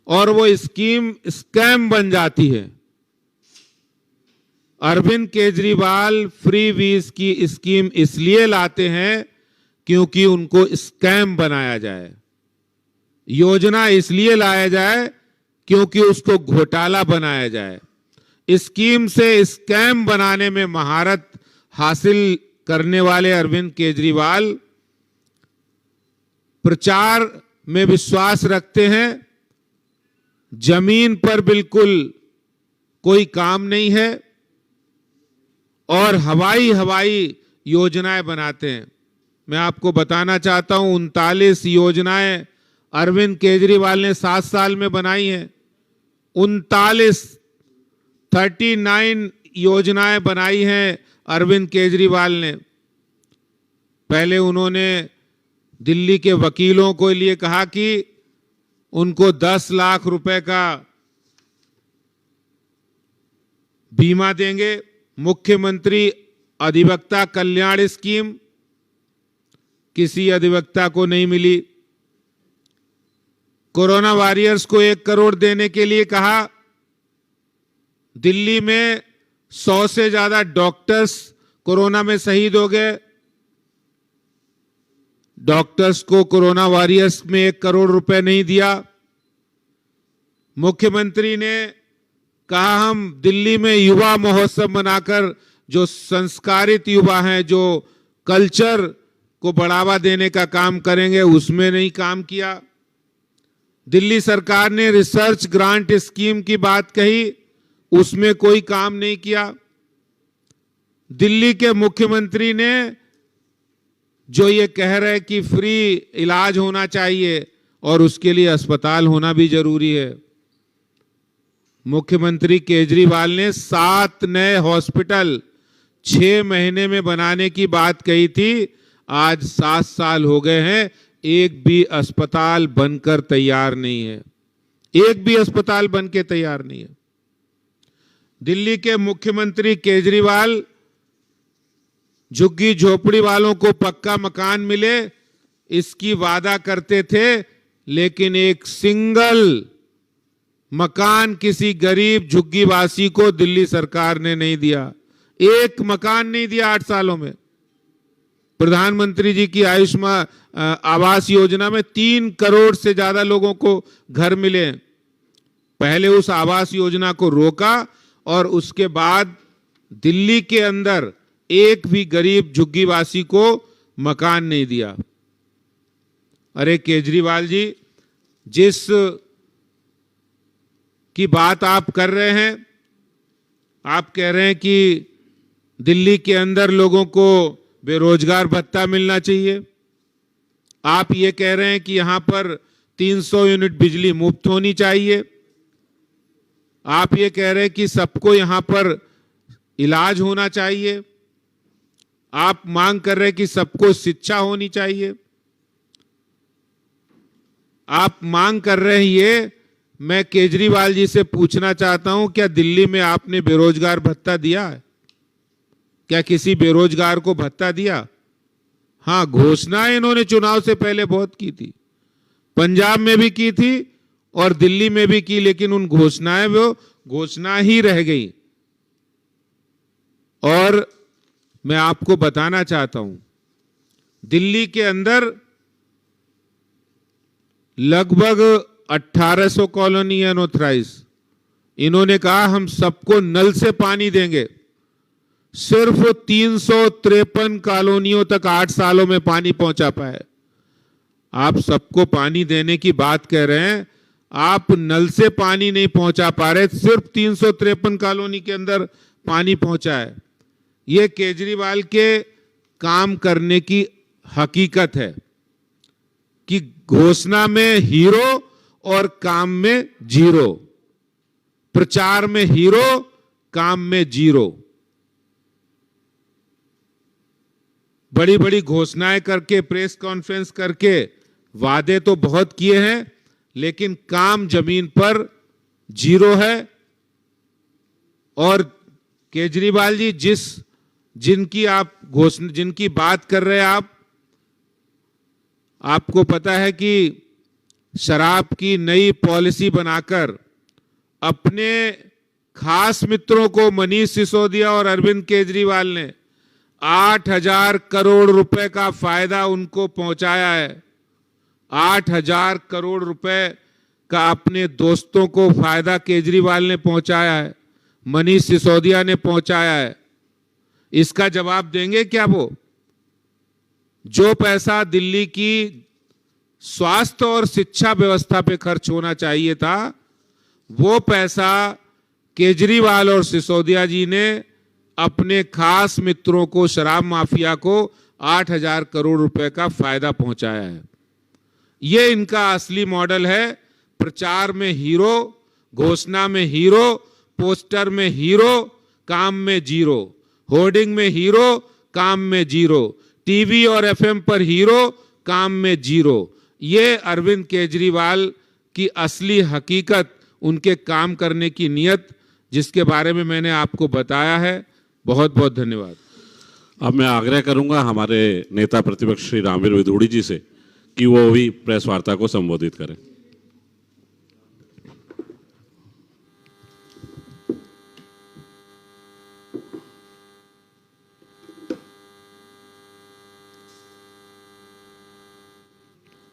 और वो scheme scam बन जाती है। अरविंद केजरीवाल फ्री वीज की स्कीम इसलिए लाते हैं क्योंकि उनको स्कैम बनाया जाए, योजना इसलिए लाया जाए क्योंकि उसको घोटाला बनाया जाए। स्कीम से स्कैम बनाने में महारत हासिल करने वाले अरविंद केजरीवाल प्रचार में विश्वास रखते हैं, जमीन पर बिल्कुल कोई काम नहीं है और हवाई योजनाएं बनाते हैं। मैं आपको बताना चाहता हूं 39 योजनाएं अरविंद केजरीवाल ने 7 साल में बनाई हैं। 39 योजनाएं बनाई हैं अरविंद केजरीवाल ने। पहले उन्होंने दिल्ली के वकीलों को लिए कहा कि उनको 10 लाख रुपए का बीमा देंगे। मुख्यमंत्री अधिवक्ता कल्याण स्कीम किसी अधिवक्ता को नहीं मिली। कोरोना वॉरियर्स को 1 करोड़ देने के लिए कहा। दिल्ली में 100 से ज्यादा डॉक्टर्स कोरोना में शहीद हो गए। डॉक्टर्स को कोरोना वॉरियर्स में 1 करोड़ रुपए नहीं दिया। मुख्यमंत्री ने कहा हम दिल्ली में युवा महोत्सव मनाकर जो संस्कारित युवा हैं, जो कल्चर को बढ़ावा देने का काम करेंगे, उसमें नहीं काम किया। दिल्ली सरकार ने रिसर्च ग्रांट स्कीम की बात कही, उसमें कोई काम नहीं किया। दिल्ली के मुख्यमंत्री ने जो ये कह रहे कि फ्री इलाज होना चाहिए और उसके लिए अस्पताल होना भी जरूरी है, मुख्यमंत्री केजरीवाल ने 7 नए हॉस्पिटल 6 महीने में बनाने की बात कही थी। आज 7 साल हो गए हैं, एक भी अस्पताल बनकर तैयार नहीं है। एक भी अस्पताल बनके तैयार नहीं है। दिल्ली के मुख्यमंत्री केजरीवाल झुग्गी झोपड़ी वालों को पक्का मकान मिले इसकी वादा करते थे, लेकिन एक सिंगल मकान किसी गरीब झुग्गीवासी को दिल्ली सरकार ने नहीं दिया। एक मकान नहीं दिया 8 सालों में। प्रधानमंत्री जी की आयुष्मान आवास योजना में 3 करोड़ से ज्यादा लोगों को घर मिले। पहले उस आवास योजना को रोका और उसके बाद दिल्ली के अंदर एक भी गरीब झुग्गीवासी को मकान नहीं दिया। अरे केजरीवाल जी, जिस की बात आप कर रहे हैं, आप कह रहे हैं कि दिल्ली के अंदर लोगों को बेरोजगार भत्ता मिलना चाहिए। आप ये कह रहे हैं कि यहां पर 300 यूनिट बिजली मुफ्त होनी चाहिए। आप ये कह रहे हैं कि सबको यहां पर इलाज होना चाहिए। आप मांग कर रहे हैं कि सबको शिक्षा होनी चाहिए। आप मांग कर रहे हैं ये। मैं केजरीवाल जी से पूछना चाहता हूं, क्या दिल्ली में आपने बेरोजगार भत्ता दिया है? क्या किसी बेरोजगार को भत्ता दिया? हां, घोषणाएं इन्होंने चुनाव से पहले बहुत की थी, पंजाब में भी की थी और दिल्ली में भी की, लेकिन उन घोषणाएं वो घोषणा ही रह गई। और मैं आपको बताना चाहता हूं, दिल्ली के अंदर लगभग 1800 कॉलोनी अनऑथराइज। इन्होंने कहा हम सबको नल से पानी देंगे। सिर्फ 353 कॉलोनियों तक 8 सालों में पानी पहुंचा पाए। आप सबको पानी देने की बात कह रहे हैं, आप नल से पानी नहीं पहुंचा पा रहे। सिर्फ 353 कॉलोनी के अंदर पानी पहुंचा है। यह केजरीवाल के काम करने की हकीकत है कि घोषणा में हीरो और काम में जीरो, प्रचार में हीरो, काम में जीरो। बड़ी बड़ी घोषणाएं करके, प्रेस कॉन्फ्रेंस करके वादे तो बहुत किए हैं, लेकिन काम जमीन पर जीरो है। और केजरीवाल जी जिनकी बात कर रहे हैं आपको पता है कि शराब की नई पॉलिसी बनाकर अपने खास मित्रों को मनीष सिसोदिया और अरविंद केजरीवाल ने 8,000 करोड़ रुपए का फायदा उनको पहुंचाया है। 8,000 करोड़ रुपए का अपने दोस्तों को फायदा केजरीवाल ने पहुंचाया है, मनीष सिसोदिया ने पहुंचाया है। इसका जवाब देंगे क्या वो? जो पैसा दिल्ली की स्वास्थ्य और शिक्षा व्यवस्था पे खर्च होना चाहिए था, वो पैसा केजरीवाल और सिसोदिया जी ने अपने खास मित्रों को, शराब माफिया को 8,000 करोड़ रुपए का फायदा पहुंचाया है। ये इनका असली मॉडल है। प्रचार में हीरो, घोषणा में हीरो, पोस्टर में हीरो, काम में जीरो, होर्डिंग में हीरो, काम में जीरो, टीवी और एफएम पर हीरो, काम में जीरो। ये अरविंद केजरीवाल की असली हकीकत, उनके काम करने की नीयत, जिसके बारे में मैंने आपको बताया है। बहुत बहुत धन्यवाद। अब मैं आग्रह करूंगा हमारे नेता प्रतिपक्ष श्री रामवीर विधूड़ी जी से कि वो भी प्रेस वार्ता को संबोधित करें।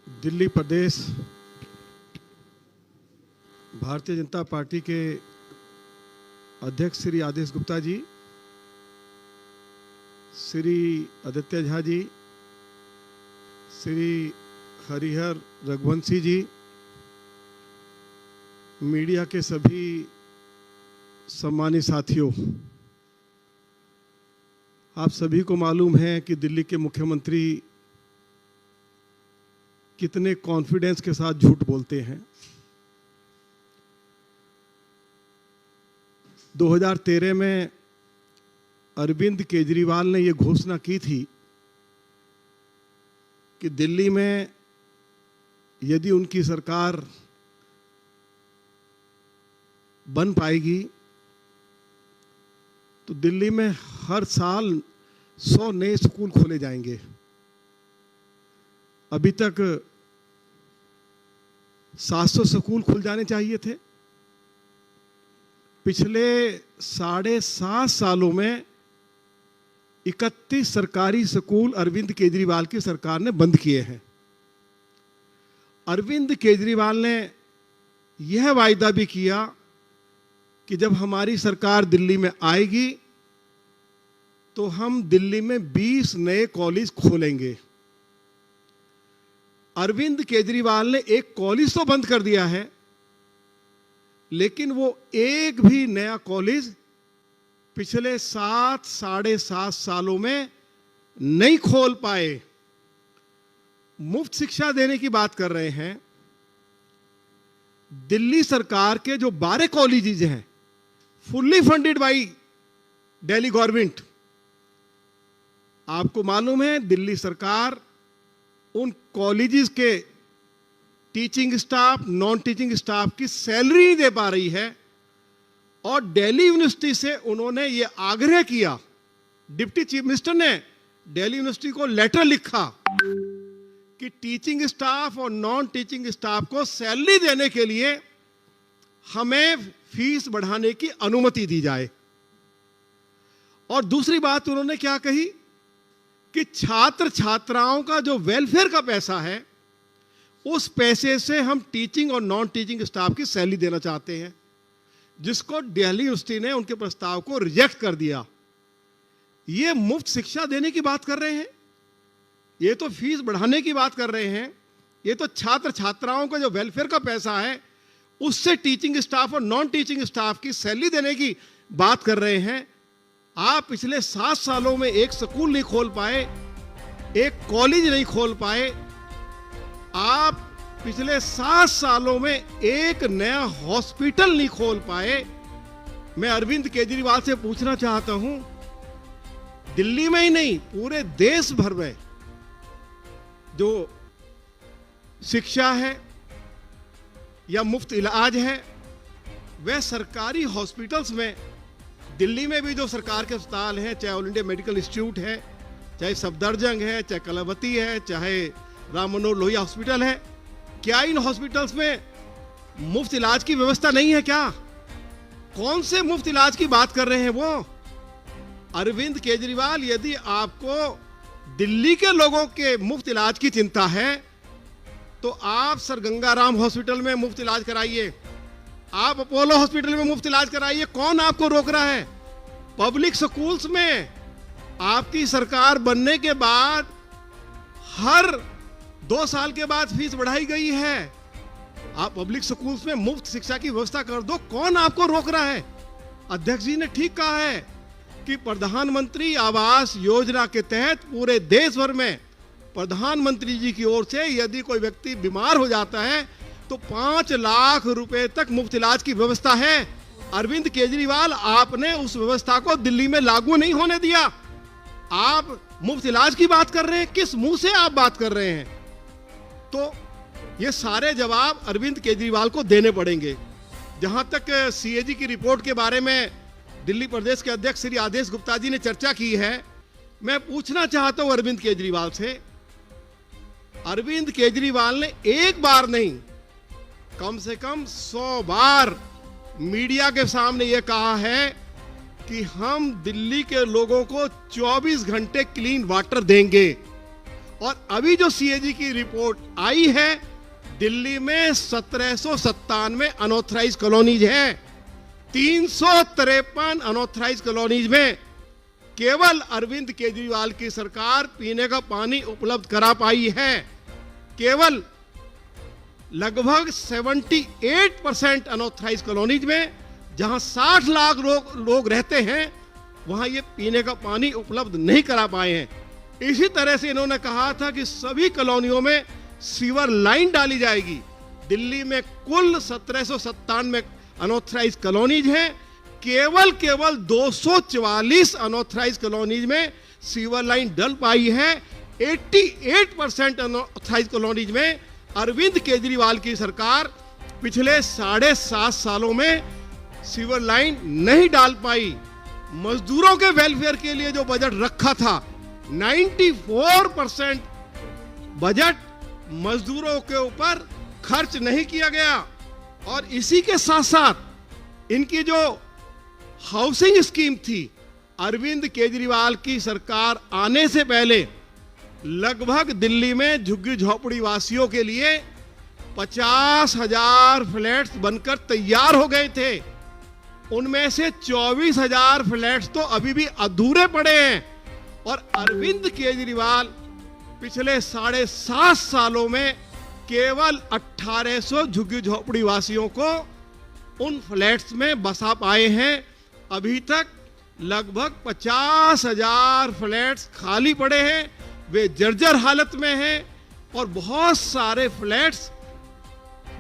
दिल्ली प्रदेश भारतीय जनता पार्टी के अध्यक्ष श्री आदेश गुप्ता जी, श्री आदित्य झा जी, श्री हरिहर रघुवंशी जी, मीडिया के सभी सम्मानित साथियों, आप सभी को मालूम है कि दिल्ली के मुख्यमंत्री कितने कॉन्फिडेंस के साथ झूठ बोलते हैं। 2013 में अरविंद केजरीवाल ने यह घोषणा की थी कि दिल्ली में यदि उनकी सरकार बन पाएगी तो दिल्ली में हर साल 100 नए स्कूल खोले जाएंगे। अभी तक 700 स्कूल खुल जाने चाहिए थे। पिछले 7.5 सालों में 31 सरकारी स्कूल अरविंद केजरीवाल की सरकार ने बंद किए हैं। अरविंद केजरीवाल ने यह वायदा भी किया कि जब हमारी सरकार दिल्ली में आएगी तो हम दिल्ली में 20 नए कॉलेज खोलेंगे। अरविंद केजरीवाल ने एक कॉलेज तो बंद कर दिया है, लेकिन वो एक भी नया कॉलेज पिछले 7.5 सालों में नहीं खोल पाए। मुफ्त शिक्षा देने की बात कर रहे हैं। दिल्ली सरकार के जो 12 कॉलेजेस हैं, fully funded by Delhi government. आपको मालूम है दिल्ली सरकार उन कॉलेजेस के teaching staff, non teaching staff की सैलरी नहीं दे पा रही है, और दिल्ली यूनिवर्सिटी से उन्होंने ये आग्रह किया, डिप्टी चीफ मिनिस्टर ने दिल्ली यूनिवर्सिटी को लेटर लिखा कि टीचिंग स्टाफ और नॉन टीचिंग स्टाफ को सैलरी देने के लिए हमें फीस बढ़ाने की अनुमति दी जाए। और दूसरी बात उन्होंने क्या कही कि छात्र छात्राओं का जो वेलफेयर का पैसा है, उस पैसे से हम टीचिंग और नॉन टीचिंग स्टाफ की सैलरी देना चाहते हैं, जिसको दिल्ली यूनिवर्सिटी ने उनके प्रस्ताव को रिजेक्ट कर दिया। ये मुफ्त शिक्षा देने की बात कर रहे हैं, ये तो फीस बढ़ाने की बात कर रहे हैं, ये तो छात्र छात्राओं का जो वेलफेयर का पैसा है उससे टीचिंग स्टाफ और नॉन टीचिंग स्टाफ की सैलरी देने की बात कर रहे हैं। आप पिछले 7 सालों में एक स्कूल नहीं खोल पाए, एक कॉलेज नहीं खोल पाए। आप पिछले 7 सालों में एक नया हॉस्पिटल नहीं खोल पाए। मैं अरविंद केजरीवाल से पूछना चाहता हूं, दिल्ली में ही नहीं पूरे देश भर में जो शिक्षा है या मुफ्त इलाज है, वह सरकारी हॉस्पिटल्स में, दिल्ली में भी जो सरकार के अस्पताल हैं, चाहे ऑल इंडिया मेडिकल इंस्टीट्यूट है, चाहे सफदरजंग है, चाहे कलावती है, चाहे राम मनोहर लोहिया हॉस्पिटल है, क्या इन हॉस्पिटल्स में मुफ्त इलाज की व्यवस्था नहीं है क्या? कौन से मुफ्त इलाज की बात कर रहे हैं वो? अरविंद केजरीवाल, यदि आपको दिल्ली के लोगों के मुफ्त इलाज की चिंता है तो आप सर गंगाराम हॉस्पिटल में मुफ्त इलाज कराइए, आप अपोलो हॉस्पिटल में मुफ्त इलाज कराइए। कौन आपको रोक रहा है? पब्लिक स्कूल्स में आपकी सरकार बनने के बाद हर 2 साल के बाद फीस बढ़ाई गई है। आप पब्लिक स्कूल्स में मुफ्त शिक्षा की व्यवस्था कर दो, कौन आपको रोक रहा है? अध्यक्ष जी ने ठीक कहा है कि प्रधानमंत्री आवास योजना के तहत पूरे देश भर में प्रधानमंत्री जी की ओर से यदि कोई व्यक्ति बीमार हो जाता है तो 5 लाख रुपए तक मुफ्त इलाज की व्यवस्था है। अरविंद केजरीवाल, आपने उस व्यवस्था को दिल्ली में लागू नहीं होने दिया। आप मुफ्त इलाज की बात कर रहे हैं, किस मुंह से आप बात कर रहे हैं? तो ये सारे जवाब अरविंद केजरीवाल को देने पड़ेंगे। जहां तक सीएजी की रिपोर्ट के बारे में दिल्ली प्रदेश के अध्यक्ष श्री आदेश गुप्ता जी ने चर्चा की है, मैं पूछना चाहता हूं अरविंद केजरीवाल से। अरविंद केजरीवाल ने एक बार नहीं, कम से कम 100 बार मीडिया के सामने यह कहा है कि हम दिल्ली के लोगों को 24 घंटे क्लीन वाटर देंगे। और अभी जो सीएजी की रिपोर्ट आई है, दिल्ली में 1797 अनऑथराइज कॉलोनीज हैं। 353 अनऑथराइज कॉलोनीज में केवल अरविंद केजरीवाल की सरकार पीने का पानी उपलब्ध करा पाई है। केवल लगभग 78% अनऑथराइज कॉलोनीज में, जहां 60 लाख लोग रहते हैं, वहां ये पीने का पानी उपलब्ध नहीं करा पाए हैं। इसी तरह से इन्होंने कहा था कि सभी कॉलोनियों में सीवर लाइन डाली जाएगी। दिल्ली में कुल 1797 अनऑथराइज कॉलोनीज हैं, केवल 244 अनऑथराइज कॉलोनीज में सीवर लाइन डल पाई है। 88% अनऑथराइज कॉलोनीज में अरविंद केजरीवाल की सरकार पिछले 7.5 सालों में सीवर लाइन नहीं डाल पाई। मजदूरों के वेलफेयर के लिए जो बजट रखा था, 94% बजट मजदूरों के ऊपर खर्च नहीं किया गया। और इसी के साथ साथ इनकी जो हाउसिंग स्कीम थी, अरविंद केजरीवाल की सरकार आने से पहले लगभग दिल्ली में झुग्गी झोपड़ी वासियों के लिए 50,000 फ्लैट्स बनकर तैयार हो गए थे। उनमें से 24,000 फ्लैट्स तो अभी भी अधूरे पड़े हैं। और अरविंद केजरीवाल पिछले 7.5 सालों में केवल 1800 झुग्गी झोपड़ी वासियों को उन फ्लैट्स में बसा पाए हैं। अभी तक लगभग 50,000 फ्लैट्स खाली पड़े हैं, वे जर्जर हालत में हैं। और बहुत सारे फ्लैट्स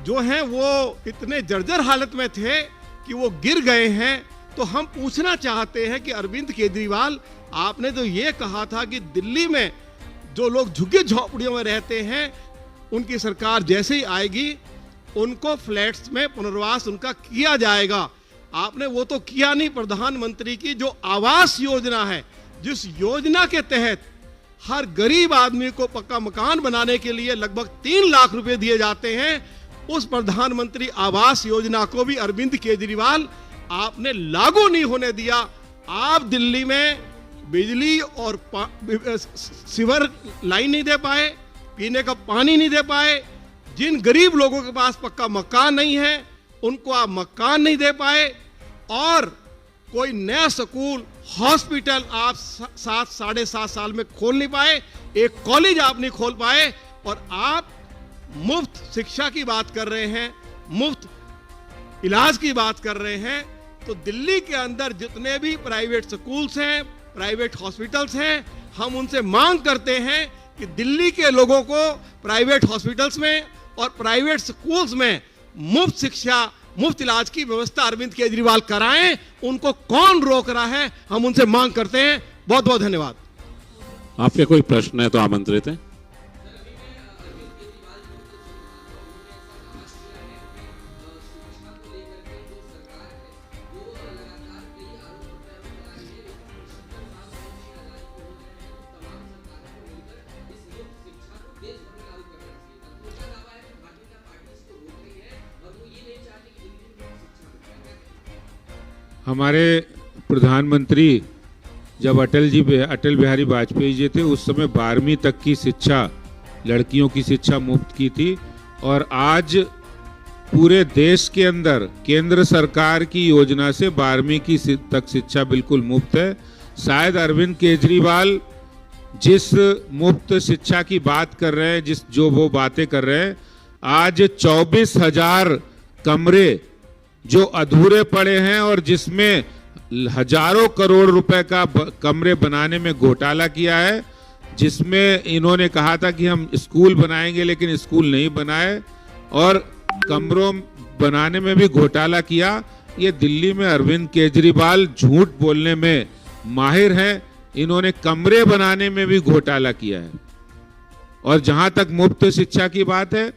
जो हैं वो इतने जर्जर हालत में थे कि वो गिर गए हैं। तो हम पूछना चाहते हैं कि अरविंद केजरीवाल, आपने तो ये कहा था कि दिल्ली में जो लोग झुग्गी झोपड़ियों में रहते हैं, उनकी सरकार जैसे ही आएगी उनको फ्लैट्स में पुनर्वास उनका किया जाएगा। आपने वो तो किया नहीं। प्रधानमंत्री की जो आवास योजना है, जिस योजना के तहत हर गरीब आदमी को पक्का मकान बनाने के लिए लगभग 3 लाख रुपए दिए जाते हैं, उस प्रधानमंत्री आवास योजना को भी अरविंद केजरीवाल आपने लागू नहीं होने दिया। आप दिल्ली में बिजली और सीवर लाइन नहीं दे पाए, पीने का पानी नहीं दे पाए। जिन गरीब लोगों के पास पक्का मकान नहीं है, उनको आप मकान नहीं दे पाए। और कोई नया स्कूल, हॉस्पिटल आप 7-7.5 साल में खोल नहीं पाए। एक कॉलेज आप नहीं खोल पाए। और आप मुफ्त शिक्षा की बात कर रहे हैं, मुफ्त इलाज की बात कर रहे हैं। तो दिल्ली के अंदर जितने भी प्राइवेट स्कूल्स हैं, प्राइवेट हॉस्पिटल्स हैं, हम उनसे मांग करते हैं कि दिल्ली के लोगों को प्राइवेट हॉस्पिटल्स में और प्राइवेट स्कूल्स में मुफ्त शिक्षा, मुफ्त इलाज की व्यवस्था अरविंद केजरीवाल कराएं। उनको कौन रोक रहा है, हम उनसे मांग करते हैं। बहुत बहुत धन्यवाद। आपके कोई प्रश्न है तो आमंत्रित हैं। हमारे प्रधानमंत्री जब अटल बिहारी वाजपेयी जी थे उस समय 12वीं तक की शिक्षा, लड़कियों की शिक्षा मुफ्त की थी। और आज पूरे देश के अंदर केंद्र सरकार की योजना से 12वीं की तक शिक्षा बिल्कुल मुफ्त है। शायद अरविंद केजरीवाल जिस मुफ्त शिक्षा की बात कर रहे हैं, जो वो बातें कर रहे हैं, आज 24,000 कमरे जो अधूरे पड़े हैं और जिसमें हजारों करोड़ रुपए का कमरे बनाने में घोटाला किया है, जिसमें इन्होंने कहा था कि हम स्कूल बनाएंगे लेकिन स्कूल नहीं बनाए और कमरों बनाने में भी घोटाला किया। ये दिल्ली में अरविंद केजरीवाल झूठ बोलने में माहिर हैं। इन्होंने कमरे बनाने में भी घोटाला किया है। और जहां तक मुफ्त शिक्षा की बात है,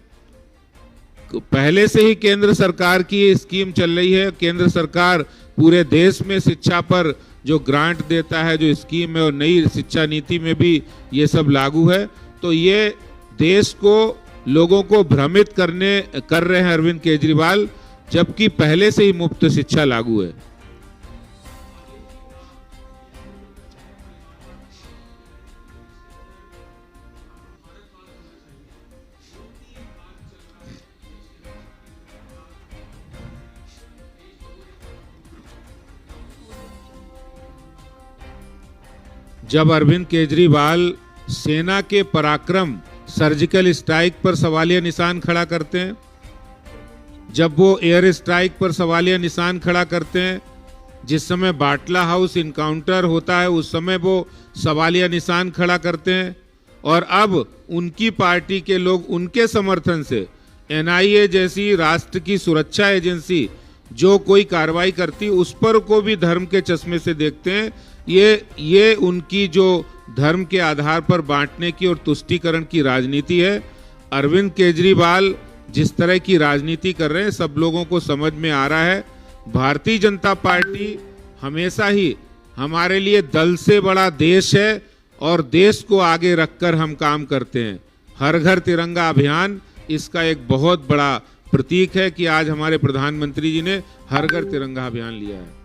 पहले से ही केंद्र सरकार की स्कीम चल रही है। केंद्र सरकार पूरे देश में शिक्षा पर जो ग्रांट देता है, जो स्कीम है, और नई शिक्षा नीति में भी ये सब लागू है। तो ये देश को, लोगों को भ्रमित कर रहे हैं अरविंद केजरीवाल, जबकि पहले से ही मुफ्त शिक्षा लागू है। जब अरविंद केजरीवाल सेना के पराक्रम, सर्जिकल स्ट्राइक पर सवालिया निशान खड़ा करते हैं, जब वो एयर स्ट्राइक पर सवालिया निशान खड़ा करते हैं, जिस समय बाटला हाउस इनकाउंटर होता है उस समय वो सवालिया निशान खड़ा करते हैं, और अब उनकी पार्टी के लोग उनके समर्थन से एनआईए जैसी राष्ट्र की सुरक्षा एजेंसी जो कोई कार्रवाई करती उस पर को भी धर्म के चश्मे से देखते हैं। ये उनकी जो धर्म के आधार पर बांटने की और तुष्टीकरण की राजनीति है। अरविंद केजरीवाल जिस तरह की राजनीति कर रहे हैं, सब लोगों को समझ में आ रहा है। भारतीय जनता पार्टी हमेशा ही हमारे लिए दल से बड़ा देश है और देश को आगे रखकर हम काम करते हैं। हर घर तिरंगा अभियान इसका एक बहुत बड़ा प्रतीक है कि आज हमारे प्रधानमंत्री जी ने हर घर तिरंगा अभियान लिया है।